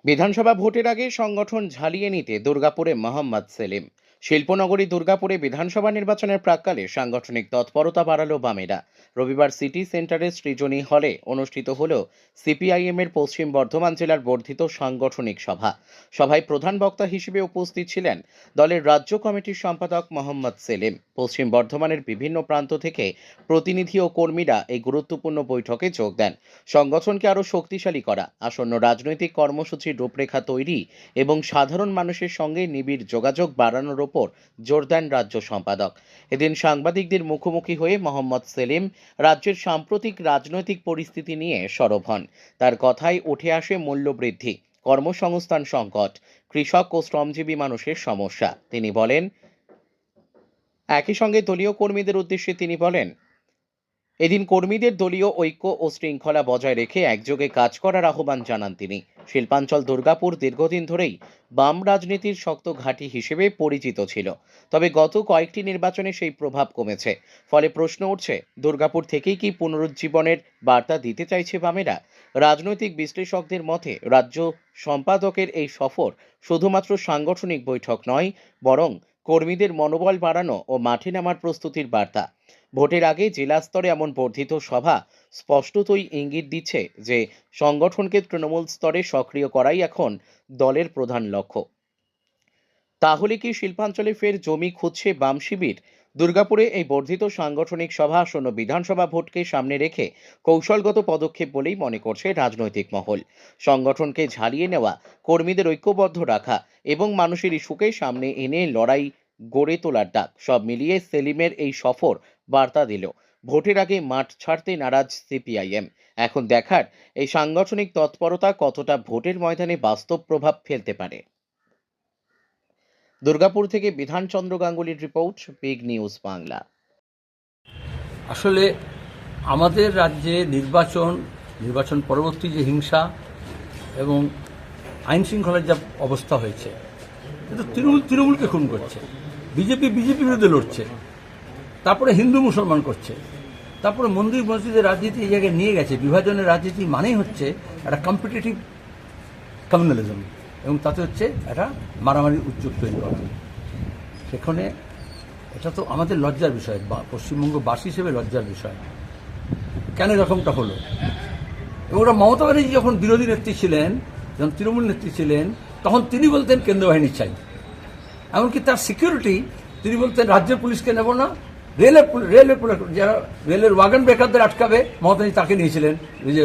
বিধানসভা ভোটের আগে সংগঠন ঝালিয়ে নিতে দুর্গাপুরে মোহাম্মদ সেলিম। শিল্পনগরী দুর্গাপুরে বিধানসভা নির্বাচনের প্রাক্কালে সাংগঠনিক তৎপরতা বাড়ালো বামেরা। রবিবার সিটি সেন্টারের সৃজনী হলে অনুষ্ঠিত হল সিপিআইএম এর পশ্চিম বর্ধমান জেলার বর্ধিত সাংগঠনিক সভা। সভায় প্রধান বক্তা হিসেবে উপস্থিত ছিলেন দলের রাজ্য কমিটির সম্পাদক মোহাম্মদ সেলিম। পশ্চিম বর্ধমানের বিভিন্ন প্রান্ত থেকে প্রতিনিধি ও কর্মীরা এই গুরুত্বপূর্ণ বৈঠকে যোগ দেন। সংগঠনকে আরও শক্তিশালী করা, আসন্ন রাজনৈতিক কর্মসূচির রূপরেখা তৈরি এবং সাধারণ মানুষের সঙ্গে নিবিড় যোগাযোগ বাড়ানোর ওপর জোর দেন রাজ্য সম্পাদক। এদিন সাংবাদিকদের মুখোমুখি হয়ে মোহাম্মদ সেলিম রাজ্যের সাম্প্রতিক রাজনৈতিক পরিস্থিতি নিয়ে সরব হন। তার কথায় উঠে আসে মূল্যবৃদ্ধি, কর্মসংস্থান সংকট, কৃষক ও শ্রমজীবী মানুষের সমস্যা। তিনি বলেন, একই সঙ্গে দলীয় কর্মীদের উদ্দেশ্যে তিনি বলেন, এদিন কর্মীদের দলীয় ঐক্য ও শৃঙ্খলা বজায় রেখে একযোগে কাজ করার আহ্বান জানান তিনি। শিল্পাঞ্চল দুর্গাপুর দীর্ঘদিন ধরেই বাম রাজনীতির শক্ত ঘাঁটি হিসেবে পরিচিত ছিল, তবে গত কয়েকটি নির্বাচনে সেই প্রভাব কমেছে। ফলে প্রশ্ন উঠছে, দুর্গাপুর থেকেই কি পুনরুজ্জীবনের বার্তা দিতে চাইছে বামেরা? রাজনৈতিক বিশ্লেষকদের মতে রাজ্য সম্পাদকের এই সফর শুধুমাত্র সাংগঠনিক বৈঠক নয়, বরং কর্মীদের মনোবল বাড়ানো ও মাঠে নামার প্রস্তুতির বার্তা। ভোটের আগে জেলা স্তরে এমন বর্ধিত সভা স্পষ্টতই ইঙ্গিত দিচ্ছে যে সংগঠনকে তৃণমূল স্তরে সক্রিয় করাই এখন দলের প্রধান লক্ষ্য। তাহলে কি শিল্পাঞ্চলে ফের জমি খুঁজছে বাম শিবির? দুর্গাপুরে এই বর্ধিত সাংগঠনিক সভা আসন্ন বিধানসভা ভোটকে সামনে রেখে কৌশলগত পদক্ষেপ বলেই মনে করছে রাজনৈতিক মহল। সংগঠনকে ঝালিয়ে নেওয়া, কর্মীদের ঐক্যবদ্ধ রাখা এবং মানুষের ইস্যুকে সামনে এনে লড়াই গড়ে তোলার ডাক, সব মিলিয়ে সেলিমের এই সফর বার্তা দিল ভোটের আগে মাঠ ছাড়তে নারাজ সিপিআইএম। এখন দেখার এই সাংগঠনিক তৎপরতা কতটা ভোটের ময়দানে বাস্তব প্রভাব ফেলতে পারে। দুর্গাপুর থেকে বিধানচন্দ্র গাঙ্গুলির রিপোর্ট, বিগ নিউজ বাংলা। আসলে আমাদের রাজ্যে নির্বাচন পরবর্তী যে হিংসা এবং আইন শৃঙ্খলার যা অবস্থা হয়েছে, কিন্তু তৃণমূলকে খুন করছে, বিজেপি বিরুদ্ধে লড়ছে, তারপরে হিন্দু মুসলমান করছে, তারপরে মন্দির মসজিদের রাজনীতি এই জায়গায় নিয়ে গেছে। বিভাজনের রাজনীতি মানেই হচ্ছে একটা কম্পিটিটিভ কমিউনালিজম, এবং তাতে হচ্ছে একটা মারামারির উদ্যোগ তৈরি করা। সেখানে এটা তো আমাদের লজ্জার বিষয়, পশ্চিমবঙ্গবাসী হিসেবে লজ্জার বিষয়। কেন এরকমটা হলো? এবং ওরা মমতা ব্যানার্জি যখন বিরোধী নেত্রী ছিলেন, যখন তৃণমূল নেত্রী ছিলেন, তখন তিনি বলতেন কেন্দ্র বাহিনী চাই। এমনকি তার সিকিউরিটি তিনি বলতেন রাজ্যের পুলিশকে নেব না, যারা রেলের ওয়াগন ব্রেকারদের আটকাবে, মমতা ব্যানার্জি তাকে নিয়েছিলেন যে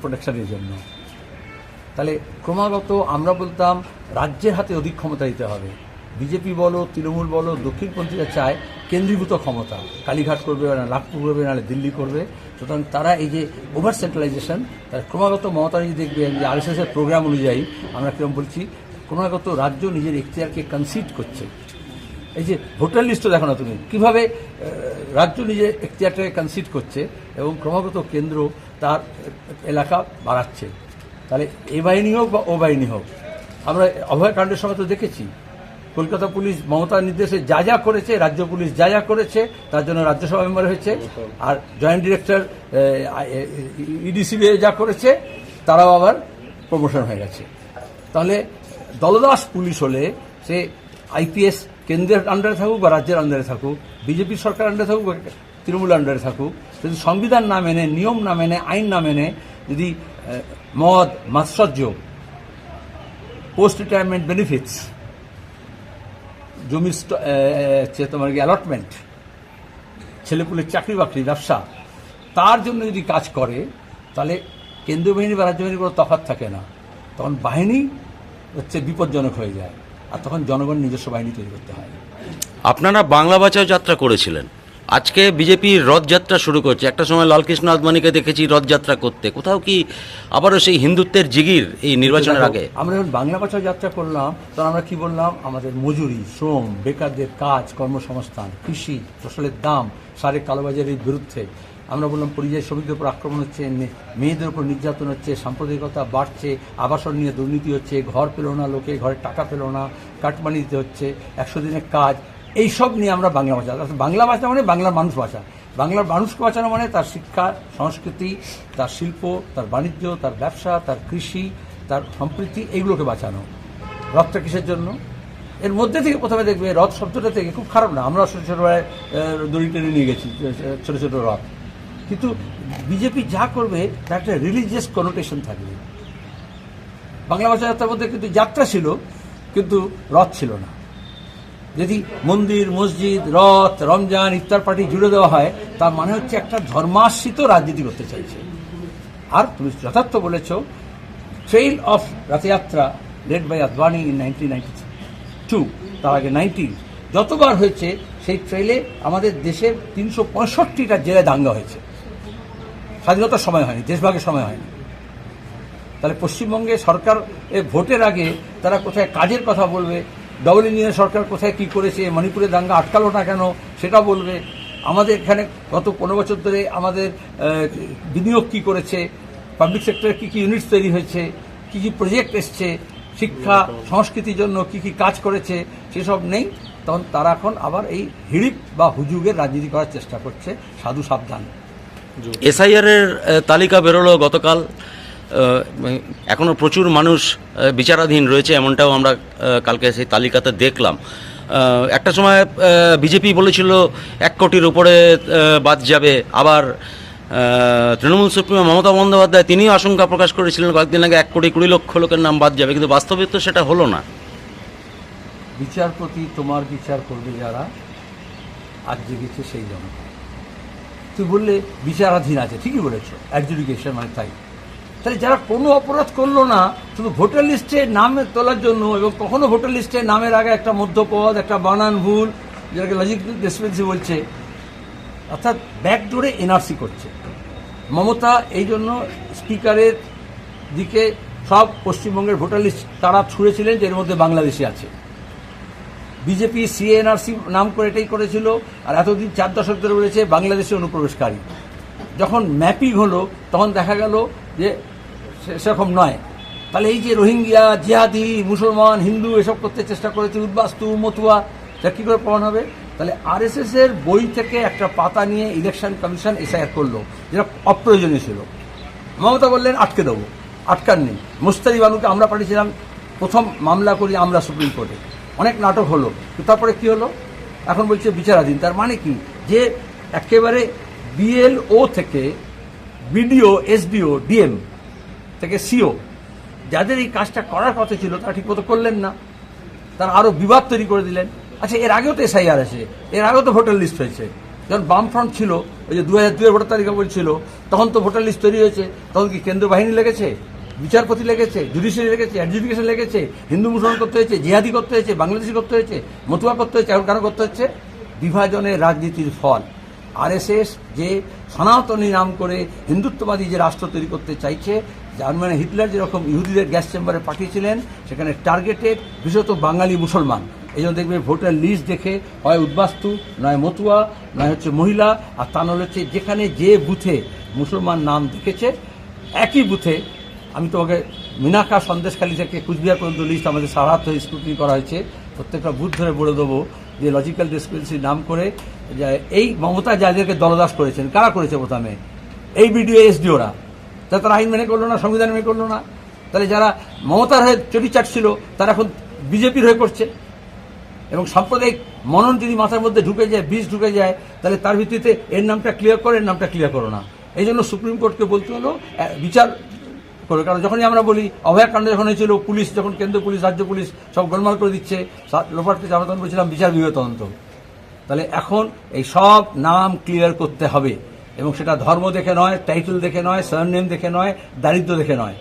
প্রোটেকশনের জন্য। তাহলে ক্রমাগত আমরা বলতাম রাজ্যের হাতে অধিক ক্ষমতা দিতে হবে। বিজেপি বলো, তৃণমূল বলো, দক্ষিণপন্থীরা চায় কেন্দ্রীভূত ক্ষমতা, কালীঘাট করবে না, নাগপুর করবে, নাহলে দিল্লি করবে। সুতরাং তারা এই যে ওভার সেন্ট্রালাইজেশন, তারা ক্রমাগত মমতা ব্যানার্জি দেখবেন যে আরএসএসের প্রোগ্রাম অনুযায়ী আমরা কিরকম বলছি, ক্রমাগত রাজ্য নিজের এখতিয়ারকে কনসিড করছে। এই যে ভোটার লিস্টও দেখো না তুমি, কিভাবে রাজ্য নিজের এখতিয়ারটাকে কনসিড করছে এবং ক্রমাগত কেন্দ্র তার এলাকা বাড়াচ্ছে। তাহলে এ বাহিনী হোক বা ও বাহিনী হোক, আমরা অভয়কাণ্ডের সময় তো দেখেছি কলকাতা পুলিশ মমতার নির্দেশে যা করেছে, রাজ্য পুলিশ যা করেছে, তার জন্য রাজ্যসভা মেম্বার হয়েছে। আর জয়েন্ট ডিরেক্টর ইডিসিবি যা করেছে, তারাও আবার প্রমোশন হয়ে গেছে। তাহলে দলদাস পুলিশ হলে সে আইপিএস কেন্দ্রের আন্ডারে থাকুক বা রাজ্যের আন্ডারে থাকুক, বিজেপি সরকার আন্ডারে থাকুক বা তৃণমূল আন্ডারে থাকুক, যদি সংবিধান না মেনে, নিয়ম না মেনে, আইন না মেনে, যদি মদ, মাৎসর্য, পোস্ট রিটায়ারমেন্ট বেনিফিটস, জমির অ্যালটমেন্ট, ছেলেপুলের চাকরি বাকরি, ব্যবসা, তার জন্য যদি কাজ করে, তাহলে কেন্দ্রীয় বাহিনী বা রাজ্য বাহিনীর কোনো তফাৎ থাকে না। তখন বাহিনী হচ্ছে বিপজ্জনক হয়ে যায়, আর তখন জনগণ নিজস্ব বাহিনী তৈরি করতে হয়। আপনারা বাংলা বাঁচাও যাত্রা করেছিলেন, আজকে বিজেপি রথযাত্রা শুরু করছে। একটা সময় লালকৃষ্ণ আদবানিকে দেখেছি রথযাত্রা করতে, কোথাও কি আবারও সেই হিন্দুত্বের জিগির এই নির্বাচনের আগে? আমরা যখন বাংলা বাঁচাও যাত্রা করলাম, তখন আমরা কি বললাম? আমাদের মজুরি, শ্রম, বেকারদের কাজ, কর্মসংস্থান, কৃষি, ফসলের দাম, সারের কালোবাজারির বিরুদ্ধে আমরা বললাম পরিযায়ী শ্রমিকদের উপর আক্রমণ হচ্ছে, মেয়েদের উপর নির্যাতন হচ্ছে, সাম্প্রদায়িকতা বাড়ছে, আবাসন নিয়ে দুর্নীতি হচ্ছে, ঘর পেল না লোকে, ঘরে টাকা পেল না, কাটমানি দিতে হচ্ছে, 100 দিনের কাজ, এইসব নিয়ে আমরা বাংলা ভাষা। বাংলা ভাষা মানে বাংলার মানুষ ভাষা। বাংলার মানুষকে বাঁচানো মানে তার শিক্ষা, সংস্কৃতি, তার শিল্প, তার বাণিজ্য, তার ব্যবসা, তার কৃষি, তার সম্প্রীতি, এইগুলোকে বাঁচানো। রথটা কিসের জন্য? এর মধ্যে থেকে প্রথমে দেখবে রথ শব্দটা থেকে খুব খারাপ না, আমরা ছোটো ছোটোবেলায় দড়ি টেনে নিয়ে গেছি ছোটো ছোটো রথ, কিন্তু বিজেপি যা করবে তার একটা রিলিজিয়াস কনোটেশন থাকবে। বাংলা ভাষা যাত্রার মধ্যে কিন্তু যাত্রা ছিল, কিন্তু রথ ছিল না। যদি মন্দির, মসজিদ, রথ, রমজান, ইফতার পার্টি জুড়ে দেওয়া হয়, তার মানে হচ্ছে একটা ধর্মাশ্রিত রাজনীতি করতে চাইছে। আর তুমি যথার্থ বলেছ, trail of Rath Yatra led by Advani in 1992, তার আগে 19, যতবার হয়েছে সেই ট্রেইলে আমাদের দেশের 365টা জেলায় দাঙ্গা হয়েছে। স্বাধীনতার সময় হয়নি, দেশভাগের সময় হয়নি। তাহলে পশ্চিমবঙ্গে সরকার ভোটের আগে তারা কোথায় কাজের কথা বলবে, ডবল ইঞ্জিনের সরকার কোথায় কী করেছে, মণিপুরে দাঙ্গা আটকালো না কেন সেটা বলবে, আমাদের এখানে গত 15 বছর ধরে আমাদের বিনিয়োগ কী করেছে, পাবলিক সেক্টরে কী কী ইউনিটস তৈরি হয়েছে, কী কী প্রজেক্ট এসছে, শিক্ষা সংস্কৃতির জন্য কী কী কাজ করেছে, সেসব নেই। তখন তারা এখন আবার এই হিড়িপ বা হুজুগের রাজনীতি করার চেষ্টা করছে। সাধু সাবধান। এসআইআর এর তালিকা বেরোলো গতকাল, এখনও প্রচুর মানুষ বিচারাধীন রয়েছে, এমনটাও আমরা কালকে সেই তালিকাতে দেখলাম। একটা সময় বিজেপি বলেছিল 1 কোটির উপরে বাদ যাবে, আবার তৃণমূল সুপ্রিমো মমতা বন্দ্যোপাধ্যায় তিনিও আশঙ্কা প্রকাশ করেছিলেন কয়েকদিন আগে 1,20,00,000 লোকের নাম বাদ যাবে, কিন্তু বাস্তবে তো সেটা হলো না। বিচারপতি তোমার বিচার করবে যারা, আজ জেগেছে সেই জনতা। তুই বললে বিচারাধীন আছে, ঠিকই বলেছ, অ্যাডজুডিকেশন মানে তাই। তাহলে যারা কোনো অপরাধ করলো না, শুধু ভোটার লিস্টে নাম তোলার জন্য, এবং কখনো ভোটার লিস্টে নামের আগে একটা মধ্যপদ, একটা বানান ভুল, যেটাকে লজিক্যাল ডিসক্রিপেন্সি বলছে, অর্থাৎ ব্যাকডোরে এনআরসি করছে মমতা। এই জন্য স্পিকারের দিকে সব পশ্চিমবঙ্গের ভোটার লিস্ট তারা ছুঁড়েছিলেন যে এর মধ্যে বাংলাদেশি আছে। বিজেপি সিএনআরসি নাম করে এটাই করেছিল, আর এতদিন 4 দশক ধরে বলেছে বাংলাদেশি অনুপ্রবেশকারী। যখন ম্যাপিং হলো তখন দেখা গেল যে সেরকম নয়। তাহলে এই যে রোহিঙ্গিয়া, জিহাদি, মুসলমান, হিন্দু এসব করতে চেষ্টা করেছে, উদ্বাস্তু, মতুয়া, তা কী করে প্রমাণ হবে? তাহলে আরএসএস এর বই থেকে একটা পাতা নিয়ে ইলেকশন কমিশন এসআইআর করলো, যেটা অপ্রয়োজনীয় ছিল। মমতা বললেন আটকে দেবো, আটকার নেই। মুস্তারি বানুকে আমরা পাঠিয়েছিলাম, প্রথম মামলা করি আমরা সুপ্রিম কোর্টে, অনেক নাটক হলো, তারপরে কি হলো? এখন বলছে বিচারাধীন। তার মানে কি? যে একেবারে বিএলও থেকে বিডিও, এসডিও, ডিএম থেকে সিও, যাদের এই কাজটা করার কথা ছিল তারা ঠিকমতো করলেন না, তারা আরও বিবাদ তৈরি করে দিলেন। আচ্ছা, এর আগেও তো এসআইআর আছে, এর আগেও তো ভোটার লিস্ট হয়েছে। যখন বামফ্রন্ট ছিল, ওই যে 2002 ভোটার তালিকা বলছিল, তখন তো ভোটার লিস্ট তৈরি হয়েছে। তখন কি কেন্দ্র বাহিনী লেগেছে, বিচারপতি লেগেছে, জুডিশিয়ারি লেগেছে, অ্যাডজুডিকেশন লেগেছে, হিন্দু মুসলমান করতে হয়েছে, জিহাদি করতে হয়েছে, বাংলাদেশি করতে হয়েছে, মতুয়া করতে হয়েছে। এখন কেন করতে হচ্ছে? বিভাজনের রাজনীতির ফল। আরএসএস যে সনাতনী নাম করে হিন্দুত্ববাদী যে রাষ্ট্র তৈরি করতে চাইছে, জার্মানি হিটলার যেরকম ইহুদিদের গ্যাস চেম্বারে পাঠিয়েছিলেন, সেখানে টার্গেটেড বিশেষত বাঙালি মুসলমান। এই জন্য দেখবে ভোটার লিস্ট দেখে হয় উদ্বাস্তু, নয় মতুয়া, নয় হচ্ছে মহিলা, আর তা নয় হচ্ছে যেখানে যে বুথে মুসলমান নাম দেখেছে একই বুথে। আমি তোমাকে মিনাখা সন্দেশখালী থেকে কুচবিহার পর্যন্ত লিস্ট আমাদের সারাত স্ক্রুটিনি করা হয়েছে, প্রত্যেকটা বুথ ধরে বলে দেবো যে লজিক্যাল ডিসক্রিপেন্সি নাম করে যে এই মমতা যাদেরকে দলদাস করেছেন, কারা করেছে প্রথমে? এই বিডিও, এসডিওরা। তারা আইন মেনে করলো না, সংবিধান মেনে করলো না। তাহলে যারা মমতার হয়ে চটি চাটছিল তারা এখন বিজেপির হয়ে করছে। এবং সাম্প্রদায়িক মনন যদি মাথার মধ্যে ঢুকে যায়, বিষ ঢুকে যায়, তাহলে তার ভিত্তিতে এর নামটা ক্লিয়ার করো, এর নামটা ক্লিয়ার করো না। এই জন্য সুপ্রিম কোর্টকে বলতে হলো বিচার করে। কারণ যখনই আমরা বলি অভয়াকাণ্ড যখন হয়েছিল, পুলিশ যখন কেন্দ্রীয় পুলিশ, রাজ্য পুলিশ সব গোলমাল করে দিচ্ছে, লোপাটকে আমরা তখন বলছিলাম বিচার বিভাগীয় তদন্ত। তাহলে এখন এই সব নাম ক্লিয়ার করতে হবে, এবং সেটা ধর্ম দেখে নয়, টাইটেল দেখে নয়, সারনেম দেখে নয়, দারিদ্র্য দেখে নয়,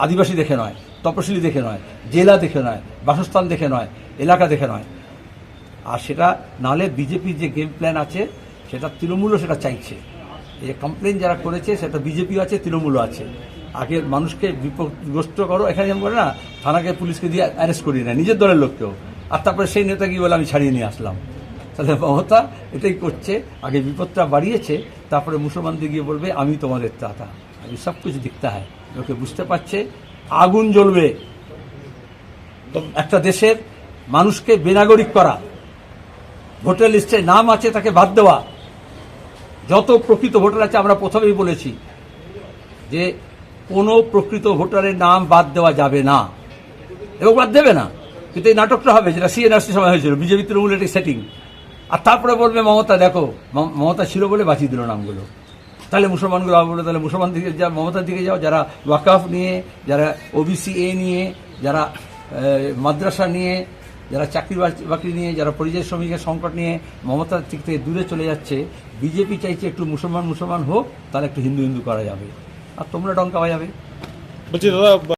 আদিবাসী দেখে নয়, তপশিলি দেখে নয়, জেলা দেখে নয়, বাসস্থান দেখে নয়, এলাকা দেখে নয়। আর সেটা নাহলে বিজেপির যে গেম প্ল্যান আছে সেটা তৃণমূলও সেটা চাইছে। এই যে কমপ্লেন যারা করেছে সেটা বিজেপিও আছে, তৃণমূলও আছে। আগে মানুষকে বিপদগ্রস্ত করো, এখানে যেমন করে না, থানাকে পুলিশকে দিয়ে অ্যারেস্ট করিয়ে নেয় নিজের দলের লোককেও, আর তারপরে সেই নেতা গিয়ে বলে আমি ছাড়িয়ে নিয়ে আসলাম। তাহলে মমতা এটাই করছে, আগে বিপদটা বাড়িয়েছে, তারপরে মুসলমানদের গিয়ে বলবে আমি তোমাদের দাতা। আমি সব কিছু দেখতে হয়, লোকে বুঝতে পারছে আগুন জ্বলবে। একটা দেশের মানুষকে বেনাগরিক করা, ভোটার লিস্টে নাম আছে তাকে বাদ দেওয়া, যত প্রকৃত ভোটার আছে আমরা প্রথমেই বলেছি যে কোনো প্রকৃত ভোটারের নাম বাদ দেওয়া যাবে না এবং বাদ দেবে না। কিন্তু এই নাটকটা হবে যেটা সিএনআরসি সময় হয়েছিল, বিজেপি তৃণমূলের একটি সেটিং, আর তারপরে বলবে মমতা দেখো মমতা ছিল বলে বাঁচিয়ে দিল নামগুলো। তাহলে মুসলমানগুলো বলে তাহলে মুসলমান দিকে যা, মমতার দিকে যাও, যারা ওয়াকাফ নিয়ে, যারা ওবিসি এ নিয়ে, যারা মাদ্রাসা নিয়ে, যারা চাকরি বাকরি নিয়ে, যারা পরিযায়ী শ্রমিকের সংকট নিয়ে মমতার দিক থেকে দূরে চলে যাচ্ছে। বিজেপি চাইছে একটু মুসলমান হোক, তাহলে একটু হিন্দু করা যাবে, আর তোমরা ডঙ্কা বাজাবে। বলছি দাদা